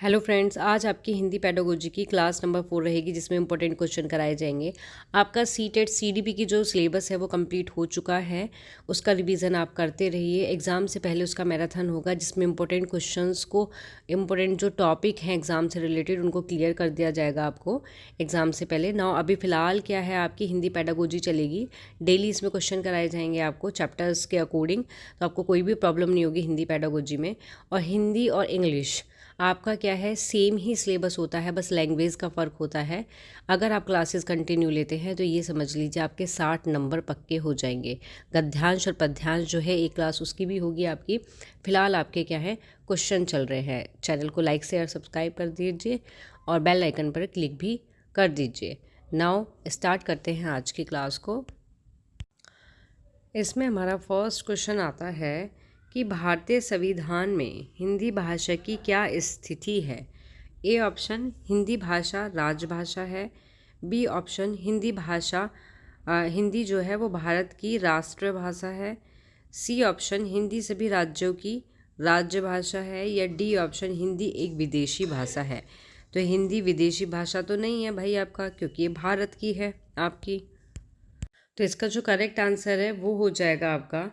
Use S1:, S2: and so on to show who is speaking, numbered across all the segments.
S1: Hello friends, आज आपकी Hindi pedagogy की क्लास नंबर 4 रहेगी जिसमें इंपॉर्टेंट क्वेश्चन कराए जाएंगे। आपका सीटेट सीडीपी की जो सिलेबस है वो कंप्लीट हो चुका है। उसका रिवीजन आप करते रहिए। एग्ज़ाम से पहले उसका मैराथन होगा जिसमें इंपॉर्टेंट क्वेश्चंस को, इंपॉर्टेंट जो टॉपिक हैं एग्ज़ाम से रिलेटेड, उनको क्लियर कर दिया जाएगा आपको एग्ज़ाम से पहले। नाउ अभी फ़िलहाल क्या है, आपकी हिंदी पेडागोजी चलेगी। डेली इसमें क्वेश्चन कराए जाएंगे आपको चैप्टर्स के अकॉर्डिंग, तो आपको कोई भी प्रॉब्लम नहीं होगी हिंदी पेडागोजी में। और हिंदी और इंग्लिश आपका क्या है, सेम ही सिलेबस होता है, बस लैंग्वेज का फ़र्क होता है। अगर आप क्लासेस कंटिन्यू लेते हैं तो ये समझ लीजिए आपके 60 नंबर पक्के हो जाएंगे। गद्यांश और पद्यांश जो है एक क्लास उसकी भी होगी आपकी। फ़िलहाल आपके क्या है, क्वेश्चन चल रहे हैं। चैनल को लाइक शेयर सब्सक्राइब कर दीजिए और बेल आइकन पर क्लिक भी कर दीजिए। नाउ स्टार्ट करते हैं आज की क्लास को। इसमें हमारा फर्स्ट क्वेश्चन आता है कि भारतीय संविधान में हिंदी भाषा की क्या स्थिति है। ए ऑप्शन, हिंदी भाषा राजभाषा है। बी ऑप्शन, हिंदी जो है वो भारत की राष्ट्रभाषा है। सी ऑप्शन, हिंदी सभी राज्यों की राज्य भाषा है। या डी ऑप्शन, हिंदी एक विदेशी भाषा है। तो हिंदी विदेशी भाषा तो नहीं है भाई आपका, क्योंकि ये भारत की है आपकी। तो इसका जो करेक्ट आंसर है वो हो जाएगा आपका,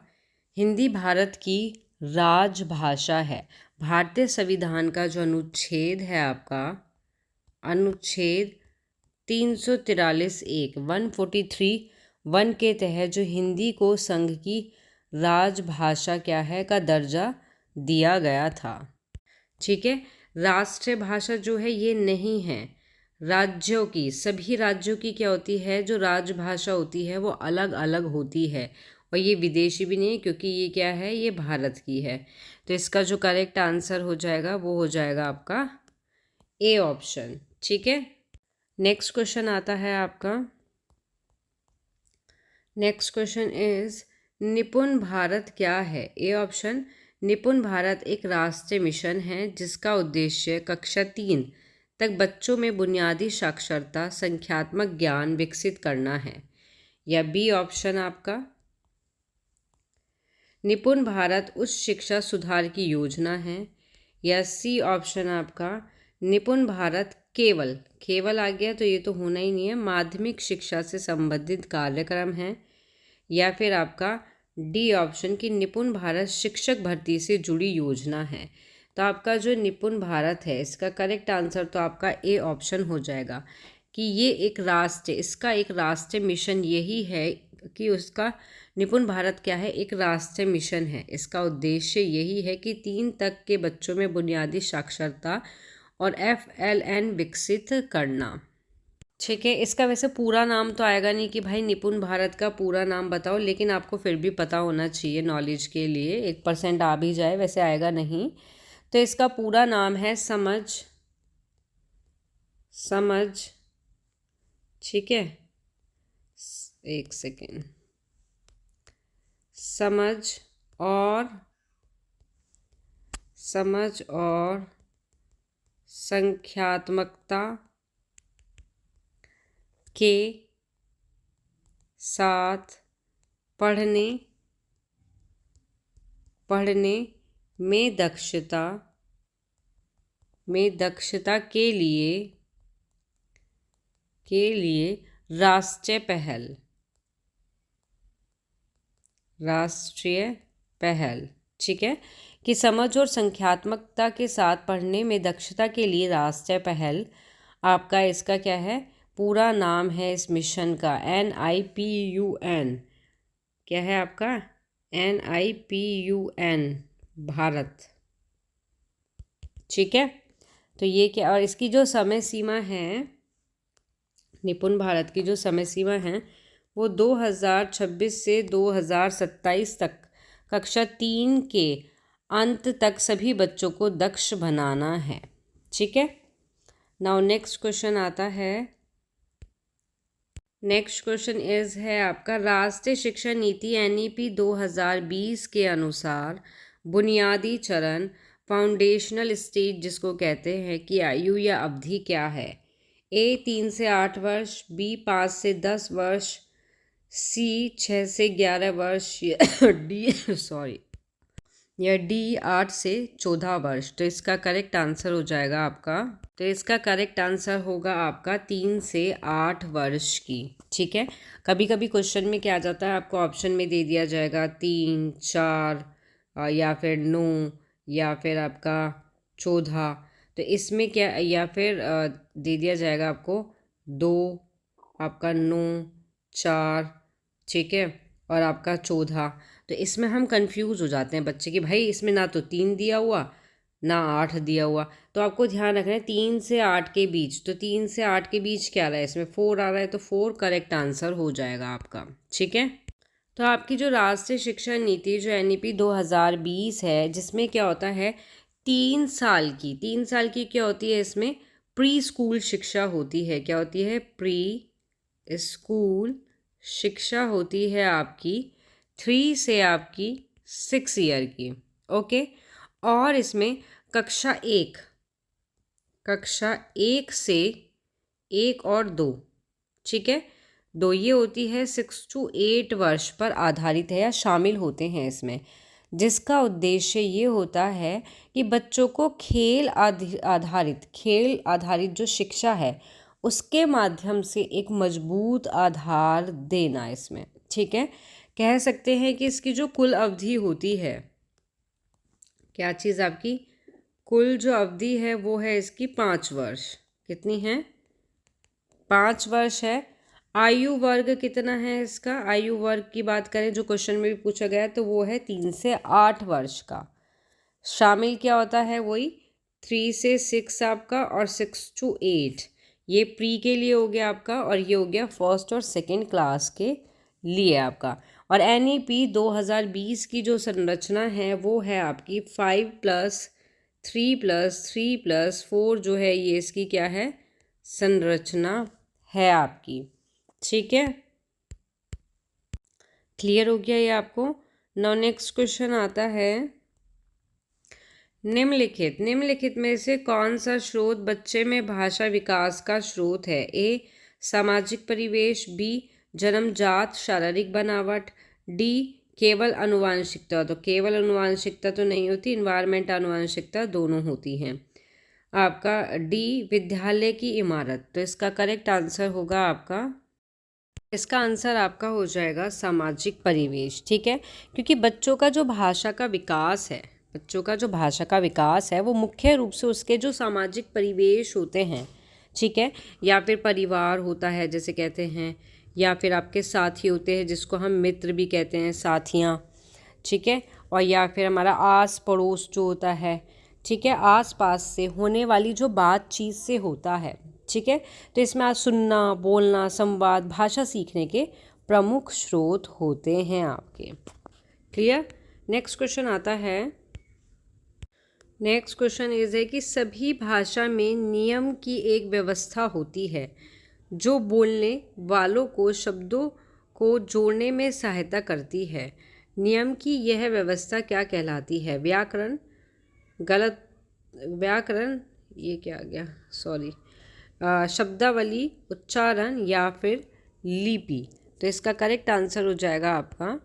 S1: हिंदी भारत की राजभाषा है। भारतीय संविधान का जो अनुच्छेद है आपका, अनुच्छेद 343(1) 143(1) के तहत जो हिंदी को संघ की राजभाषा क्या है का दर्जा दिया गया था। ठीक है, राष्ट्रीय भाषा जो है ये नहीं है। राज्यों की, सभी राज्यों की क्या होती है, जो राजभाषा होती है वो अलग अलग होती है। और ये विदेशी भी नहीं है, क्योंकि ये क्या है, ये भारत की है। तो इसका जो करेक्ट आंसर हो जाएगा वो हो जाएगा आपका ए ऑप्शन। ठीक है, नेक्स्ट क्वेश्चन आता है आपका। नेक्स्ट क्वेश्चन इज, निपुण भारत क्या है। ए ऑप्शन, निपुण भारत एक राष्ट्रीय मिशन है जिसका उद्देश्य कक्षा 3 तक बच्चों में बुनियादी साक्षरता, संख्यात्मक ज्ञान विकसित करना है। या बी ऑप्शन आपका, निपुण भारत उच्च शिक्षा सुधार की योजना है। या सी ऑप्शन आपका, निपुण भारत केवल, केवल आ गया तो ये तो होना ही नहीं है, माध्यमिक शिक्षा से संबंधित कार्यक्रम है। या फिर आपका डी ऑप्शन की निपुण भारत शिक्षक भर्ती से जुड़ी योजना है। तो आपका जो निपुण भारत है इसका करेक्ट आंसर तो आपका ए ऑप्शन हो जाएगा कि ये एक राष्ट्रीय, इसका एक राष्ट्रीय मिशन यही है कि उसका निपुण भारत क्या है, एक राष्ट्रीय मिशन है। इसका उद्देश्य यही है कि 3 तक के बच्चों में बुनियादी साक्षरता और FLN विकसित करना। ठीक है, इसका वैसे पूरा नाम तो आएगा नहीं कि भाई निपुण भारत का पूरा नाम बताओ, लेकिन आपको फिर भी पता होना चाहिए नॉलेज के लिए, 1% आ भी जाए, वैसे आएगा नहीं। तो इसका पूरा नाम है समझ, समझ, ठीक है, एक सेकेंड, और समझ और संख्यात्मकता के साथ पढ़ने में दक्षता के लिए राष्ट्रीय पहल, ठीक है, कि समझ और संख्यात्मकता के साथ पढ़ने में दक्षता के लिए राष्ट्रीय पहल। आपका इसका क्या है, पूरा नाम है इस मिशन का NIPUN, क्या है आपका, NIPUN भारत। ठीक है, तो ये क्या, और इसकी जो समय सीमा है, निपुण भारत की जो समय सीमा है वो 2026 से 2027 तक कक्षा 3 के अंत तक सभी बच्चों को दक्ष बनाना है। ठीक है, नाउ नेक्स्ट क्वेश्चन आता है। नेक्स्ट क्वेश्चन इज है आपका, राष्ट्रीय शिक्षा नीति NEP 2020 के अनुसार बुनियादी चरण, फाउंडेशनल स्टेज जिसको कहते हैं, की आयु या अवधि क्या है। A 3 से 8 वर्ष, B 5 से 10 वर्ष, C 6 से 11 वर्ष, D या डी 8 से 14 वर्ष। तो इसका करेक्ट आंसर हो जाएगा आपका, तो इसका करेक्ट आंसर होगा आपका 3 से 8 वर्ष की। ठीक है, कभी कभी क्वेश्चन में क्या आ जाता है, आपको ऑप्शन में दे दिया जाएगा 3, 4 या फिर 9 या फिर आपका 14। तो इसमें क्या, या फिर दे दिया जाएगा आपको 2, आपका 9, 4, ठीक है, और आपका 14। तो इसमें हम कंफ्यूज हो जाते हैं बच्चे कि भाई इसमें ना तो 3 दिया हुआ ना 8 दिया हुआ। तो आपको ध्यान रखना है 3 से 8 के बीच, तो 3 से 8 के बीच क्या आ रहा है, इसमें 4 आ रहा है, तो 4 करेक्ट आंसर हो जाएगा आपका। ठीक है, तो आपकी जो राष्ट्रीय शिक्षा नीति जो NEP 2020 है, जिसमें क्या होता है 3 साल की क्या होती है, इसमें प्री स्कूल शिक्षा होती है। क्या होती है, प्री स्कूल शिक्षा होती है आपकी 3 से आपकी 6 ईयर की। ओके, और इसमें कक्षा 1 से 1 और 2, ठीक है, 2 ये होती है 6 to 8 वर्ष पर आधारित है या शामिल होते हैं इसमें, जिसका उद्देश्य ये होता है कि बच्चों को खेल आधारित जो शिक्षा है उसके माध्यम से एक मजबूत आधार देना इसमें। ठीक है, कह सकते हैं कि इसकी जो कुल अवधि होती है, क्या चीज़ आपकी कुल जो अवधि है वो है इसकी 5 वर्ष। कितनी है, 5 वर्ष है। आयु वर्ग कितना है इसका, आयु वर्ग की बात करें जो क्वेश्चन में भी पूछा गया है, तो वो है 3 से 8 वर्ष का। शामिल क्या होता है, वही 3 से 6 आपका, और 6 to 8 ये प्री के लिए हो गया आपका, और ये हो गया फर्स्ट और सेकंड क्लास के लिए आपका। और NEP 2020 की जो संरचना है वो है आपकी 5+3+3+4 जो है ये इसकी क्या है, संरचना है आपकी। ठीक है, क्लियर हो गया ये आपको। नाउ नेक्स्ट क्वेश्चन आता है, निम्नलिखित में से कौन सा स्रोत बच्चे में भाषा विकास का स्रोत है। A सामाजिक परिवेश, B जन्मजात शारीरिक बनावट, D केवल अनुवांशिकता। तो केवल अनुवांशिकता तो नहीं होती, इन्वायरमेंट अनुवांशिकता दोनों होती हैं। आपका D विद्यालय की इमारत। तो इसका करेक्ट आंसर होगा आपका, इसका आंसर आपका हो जाएगा सामाजिक परिवेश। ठीक है, क्योंकि बच्चों का जो भाषा का विकास है वो मुख्य रूप से उसके जो सामाजिक परिवेश होते हैं, ठीक है, या फिर परिवार होता है जैसे कहते हैं, या फिर आपके साथी होते हैं जिसको हम मित्र भी कहते हैं, साथियाँ, ठीक है, और या फिर हमारा आस पड़ोस जो होता है, ठीक है, आस पास से होने वाली जो बातचीत से होता है। ठीक है, तो इसमें आज सुनना, बोलना, संवाद, भाषा सीखने के प्रमुख स्रोत होते हैं आपके। क्लियर। नेक्स्ट क्वेश्चन आता है, नेक्स्ट क्वेश्चन इज है कि सभी भाषा में नियम की एक व्यवस्था होती है जो बोलने वालों को शब्दों को जोड़ने में सहायता करती है। नियम की यह व्यवस्था क्या कहलाती है। व्याकरण, गलत, व्याकरण ये क्या आ गया, सॉरी, शब्दावली, उच्चारण या फिर लिपि। तो इसका करेक्ट आंसर हो जाएगा आपका,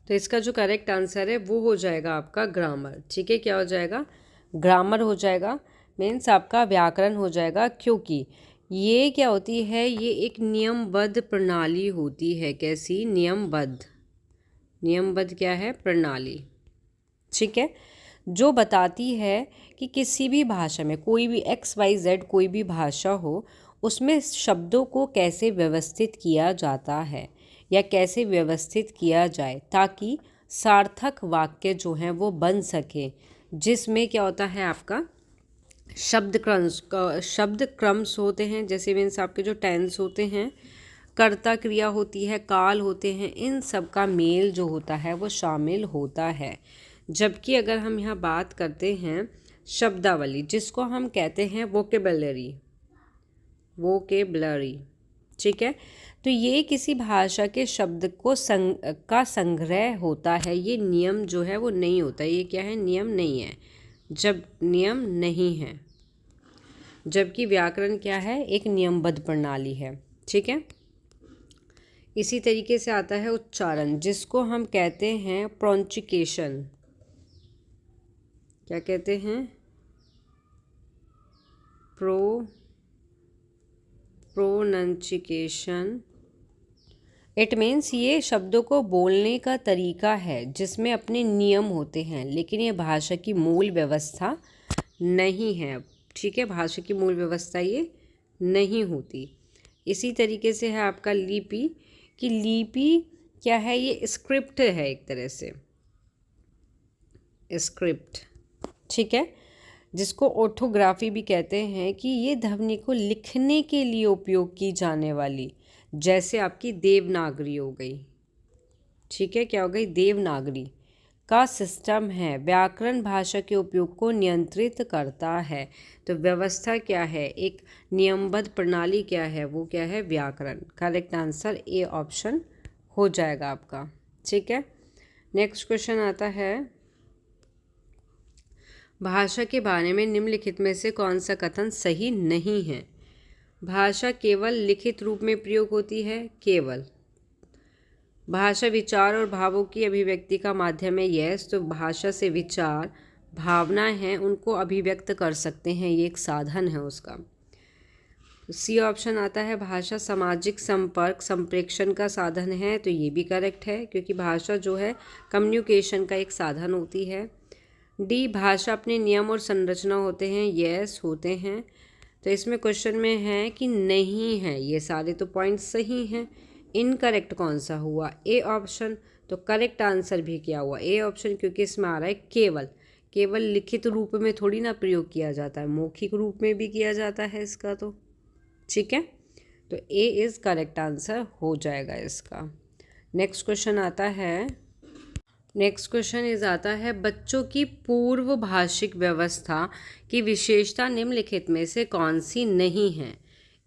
S1: तो इसका जो करेक्ट आंसर है वो हो जाएगा आपका ग्रामर। ठीक है, क्या हो जाएगा, ग्रामर हो जाएगा, मीन्स आपका व्याकरण हो जाएगा, क्योंकि ये क्या होती है, ये एक नियमबद्ध प्रणाली होती है। कैसी, नियमबद्ध क्या है, प्रणाली। ठीक है, जो बताती है कि किसी भी भाषा में, कोई भी XYZ कोई भी भाषा हो, उसमें शब्दों को कैसे व्यवस्थित किया जाता है या कैसे व्यवस्थित किया जाए ताकि सार्थक वाक्य जो हैं वो बन सके, जिसमें क्या होता है आपका शब्द क्रम्स होते हैं, जैसे मीन्स आपके जो टेंस होते हैं, कर्ता क्रिया होती है, काल होते हैं, इन सब का मेल जो होता है वो शामिल होता है। जबकि अगर हम यहाँ बात करते हैं शब्दावली, जिसको हम कहते हैं वोकेबलरी, ठीक है, तो ये किसी भाषा के शब्द को का संग्रह होता है। ये नियम जो है वो नहीं होता, ये क्या है, नियम नहीं है, जब नियम नहीं है। जबकि व्याकरण क्या है, एक नियमबद्ध प्रणाली है। ठीक है, इसी तरीके से आता है उच्चारण, जिसको हम कहते हैं प्रोनंसिएशन, क्या कहते हैं, प्रोनंसिएशन। इट मीन्स ये शब्दों को बोलने का तरीका है जिसमें अपने नियम होते हैं, लेकिन ये भाषा की मूल व्यवस्था नहीं है। ठीक है, भाषा की मूल व्यवस्था ये नहीं होती। इसी तरीके से है आपका लिपि, कि लिपि क्या है, ये स्क्रिप्ट है एक तरह से, स्क्रिप्ट। ठीक है, जिसको ऑर्थोग्राफी भी कहते हैं, कि ये ध्वनि को लिखने के लिए उपयोग की जाने वाली, जैसे आपकी देवनागरी हो गई। ठीक है, क्या हो गई, देवनागरी का सिस्टम है। व्याकरण भाषा के उपयोग को नियंत्रित करता है। तो व्यवस्था क्या है, एक नियमबद्ध प्रणाली क्या है, वो क्या है, व्याकरण। करेक्ट आंसर ए ऑप्शन हो जाएगा आपका। ठीक है, नेक्स्ट क्वेश्चन आता है, भाषा के बारे में निम्नलिखित में से कौन सा कथन सही नहीं है। भाषा केवल लिखित रूप में प्रयोग होती है, केवल। भाषा विचार और भावों की अभिव्यक्ति का माध्यम है, यस। तो भाषा से विचार, भावनाएं हैं, उनको अभिव्यक्त कर सकते हैं, ये एक साधन है उसका। सी ऑप्शन आता है, भाषा सामाजिक संपर्क संप्रेषण का साधन है। तो ये भी करेक्ट है, क्योंकि भाषा जो है कम्युनिकेशन का एक साधन होती है। डी, भाषा अपने नियम और संरचना होते हैं, यस होते हैं। तो इसमें क्वेश्चन में है कि नहीं है, ये सारे तो पॉइंट सही हैं। इनकरेक्ट कौन सा हुआ, ए ऑप्शन। तो करेक्ट आंसर भी क्या हुआ, ए ऑप्शन, क्योंकि इसमें आ रहा है केवल। केवल लिखित रूप में थोड़ी ना प्रयोग किया जाता है, मौखिक रूप में भी किया जाता है इसका। तो ठीक है, तो ए इज़ करेक्ट आंसर हो जाएगा इसका। नेक्स्ट क्वेश्चन आता है, नेक्स्ट क्वेश्चन इज आता है, बच्चों की पूर्व भाषिक व्यवस्था की विशेषता निम्नलिखित में से कौन सी नहीं है।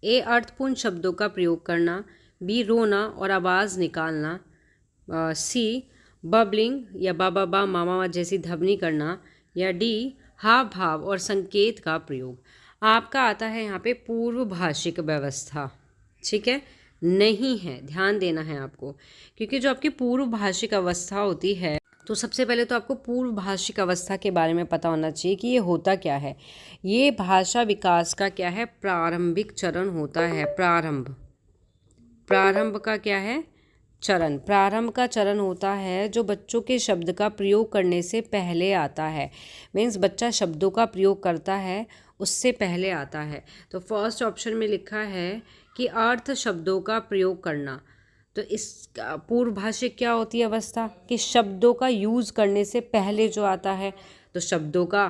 S1: ए, अर्थपूर्ण शब्दों का प्रयोग करना। बी, रोना और आवाज़ निकालना। सी, बबलिंग या बा मामा जैसी ध्वनि करना। या डी, हाव भाव और संकेत का प्रयोग। आपका आता है यहाँ पे पूर्व भाषिक व्यवस्था। ठीक है, नहीं है, ध्यान देना है आपको, क्योंकि जो आपकी पूर्व भाषिक अवस्था होती है, तो सबसे पहले तो आपको पूर्व भाषिक अवस्था के बारे में पता होना चाहिए कि ये होता क्या है। ये भाषा विकास का क्या है, प्रारंभिक चरण होता है। प्रारंभ का क्या है, चरण। प्रारंभ का चरण होता है जो बच्चों के शब्द का प्रयोग करने से पहले आता है। मीन्स बच्चा शब्दों का प्रयोग करता है, उससे पहले आता है। तो फर्स्ट ऑप्शन में लिखा है कि अर्थ शब्दों का प्रयोग करना। तो इस पूर्व भाषिक क्या होती है अवस्था, कि शब्दों का यूज़ करने से पहले जो आता है। तो शब्दों का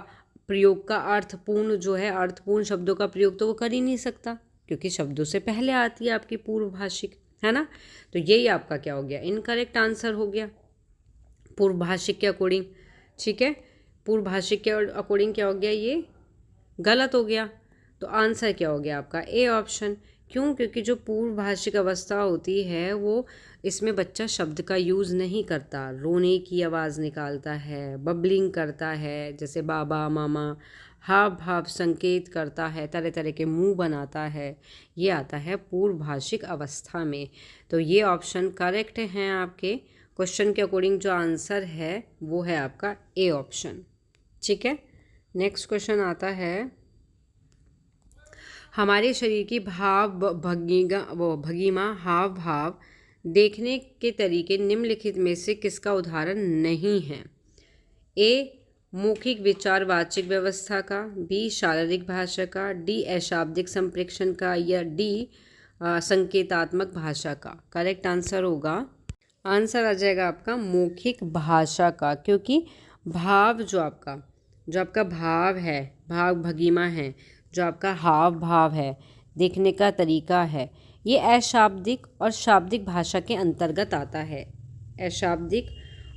S1: प्रयोग का अर्थपूर्ण जो है, अर्थपूर्ण शब्दों का प्रयोग तो वो कर ही नहीं सकता, क्योंकि शब्दों से पहले आती है आपकी पूर्व भाषिक, है ना। तो यही आपका क्या हो गया, इनकरेक्ट आंसर हो गया पूर्व भाषिक के अकॉर्डिंग। ठीक है, पूर्व भाषिक के अकॉर्डिंग क्या हो गया, ये गलत हो गया। तो आंसर क्या हो गया आपका, ए ऑप्शन। क्यों, क्योंकि जो पूर्व भाषिक अवस्था होती है वो, इसमें बच्चा शब्द का यूज़ नहीं करता, रोने की आवाज़ निकालता है, बबलिंग करता है, जैसे बाबा मामा, हाव भाव संकेत करता है, तरह तरह के मुंह बनाता है, ये आता है पूर्व भाषिक अवस्था में। तो ये ऑप्शन करेक्ट हैं आपके क्वेश्चन के अकॉर्डिंग। जो आंसर है वो है आपका ए ऑप्शन। ठीक है, नेक्स्ट क्वेश्चन आता है, हमारे शरीर की भंगिमा हाव भाव देखने के तरीके निम्नलिखित में से किसका उदाहरण नहीं है। ए, मौखिक विचार वाचिक व्यवस्था का। बी, शारीरिक भाषा का। डी, अशाब्दिक संप्रेषण का। या डी, संकेतात्मक भाषा का। करेक्ट आंसर होगा, आंसर आ जाएगा आपका मौखिक भाषा का, क्योंकि भाव जो आपका भाव है, भाव भंगिमा है, जो आपका हाव भाव है, देखने का तरीका है, ये अशाब्दिक और शाब्दिक भाषा के अंतर्गत आता है। अशाब्दिक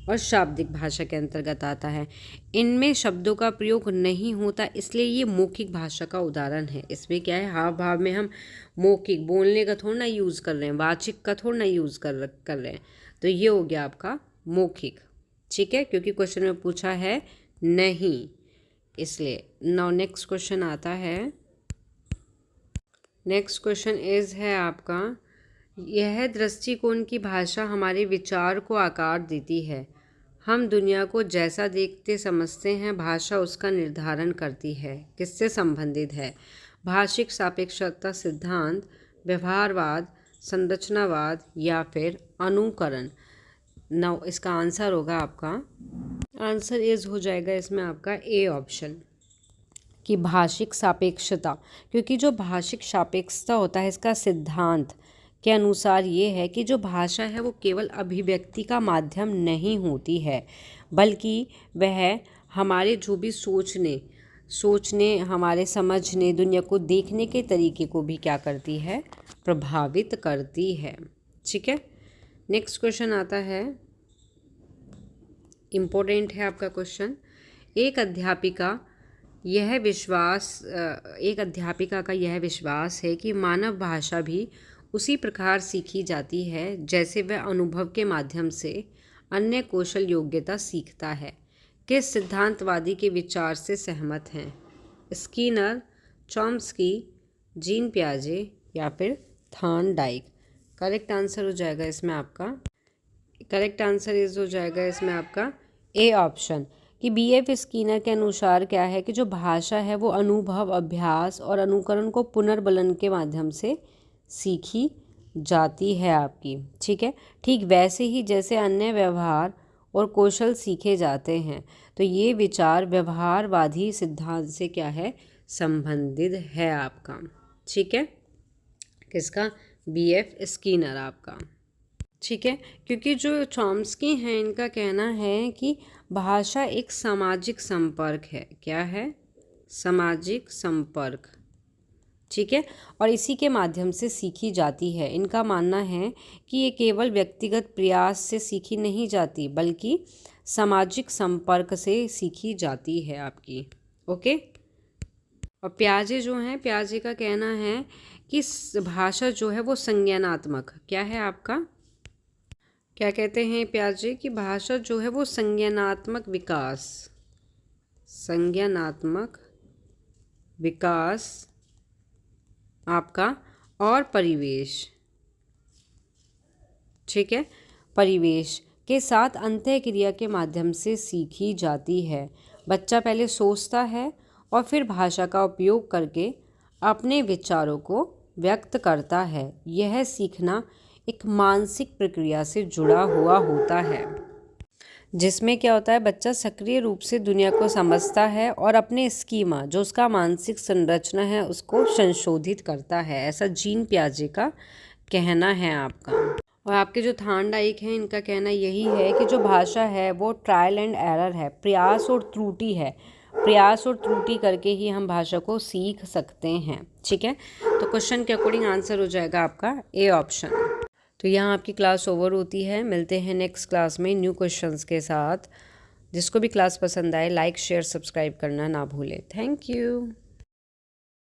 S1: और शाब्दिक भाषा के अंतर्गत आता है। इनमें शब्दों का प्रयोग नहीं होता, इसलिए ये मौखिक भाषा का उदाहरण है। इसमें क्या है, हाव भाव में हम मौखिक बोलने का थोड़ा ना यूज़ कर रहे हैं, वाचिक का थोड़ा ना यूज़ कर रहे हैं। तो ये हो गया आपका मौखिक। ठीक है, क्योंकि क्वेश्चन में पूछा है नहीं, इसलिए। नाउ नेक्स्ट क्वेश्चन आता है, नेक्स्ट क्वेश्चन इज है आपका, यह दृष्टिकोण की भाषा हमारे विचार को आकार देती है। हम दुनिया को जैसा देखते समझते हैं, भाषा उसका निर्धारण करती है। किससे संबंधित है? भाषिक सापेक्षता सिद्धांत, व्यवहारवाद, संरचनावाद या फिर अनुकरण। नाउ इसका आंसर होगा आपका, आंसर इज हो जाएगा इसमें आपका ए ऑप्शन कि भाषिक सापेक्षता। क्योंकि जो भाषिक सापेक्षता होता है इसका सिद्धांत के अनुसार ये है कि जो भाषा है वो केवल अभिव्यक्ति का माध्यम नहीं होती है, बल्कि वह हमारे जो भी सोचने हमारे समझने, दुनिया को देखने के तरीके को भी क्या करती है? प्रभावित करती है। ठीक है, नेक्स्ट क्वेश्चन आता है, इम्पोर्टेंट है आपका क्वेश्चन। एक अध्यापिका का यह विश्वास है कि मानव भाषा भी उसी प्रकार सीखी जाती है जैसे वह अनुभव के माध्यम से अन्य कौशल योग्यता सीखता है। किस सिद्धांतवादी के विचार से सहमत हैं? स्किनर, चॉम्स्की, जीन पियाजे या फिर थॉर्नडाइक। करेक्ट आंसर हो जाएगा इसमें आपका, करेक्ट आंसर इज हो जाएगा इसमें आपका ए ऑप्शन कि बीएफ स्किनर के अनुसार क्या है कि जो भाषा है वो अनुभव, अभ्यास और अनुकरण को पुनर्बलन के माध्यम से सीखी जाती है आपकी। ठीक है, ठीक वैसे ही जैसे अन्य व्यवहार और कौशल सीखे जाते हैं। तो ये विचार व्यवहारवादी सिद्धांत से क्या है? संबंधित है आपका। ठीक है, किसका? बीएफ स्किनर आपका। ठीक है, क्योंकि जो चॉम्स्की हैं इनका कहना है कि भाषा एक सामाजिक संपर्क है। क्या है? सामाजिक संपर्क। ठीक है, और इसी के माध्यम से सीखी जाती है। इनका मानना है कि ये केवल व्यक्तिगत प्रयास से सीखी नहीं जाती, बल्कि सामाजिक संपर्क से सीखी जाती है आपकी। ओके, और पियाजे जो हैं, पियाजे का कहना है कि भाषा जो है वो संज्ञानात्मक, क्या है आपका, क्या कहते हैं पियाजे कि भाषा जो है वो संज्ञानात्मक विकास आपका और परिवेश, ठीक है, परिवेश के साथ अंतःक्रिया के माध्यम से सीखी जाती है। बच्चा पहले सोचता है और फिर भाषा का उपयोग करके अपने विचारों को व्यक्त करता है। यह सीखना एक मानसिक प्रक्रिया से जुड़ा हुआ होता है, जिसमें क्या होता है, बच्चा सक्रिय रूप से दुनिया को समझता है और अपने स्कीमा, जो उसका मानसिक संरचना है, उसको संशोधित करता है। ऐसा जीन पियाजे का कहना है आपका। और आपके जो थॉर्नडाइक हैं इनका कहना यही है कि जो भाषा है वो ट्रायल एंड एरर है, प्रयास और त्रुटि है। प्रयास और त्रुटि करके ही हम भाषा को सीख सकते हैं। ठीक है, तो क्वेश्चन के अकॉर्डिंग आंसर हो जाएगा आपका ए ऑप्शन। तो यहाँ आपकी क्लास ओवर होती है। मिलते हैं नेक्स्ट क्लास में न्यू क्वेश्चंस के साथ। जिसको भी क्लास पसंद आए लाइक, शेयर, सब्सक्राइब करना ना भूलें। Thank you.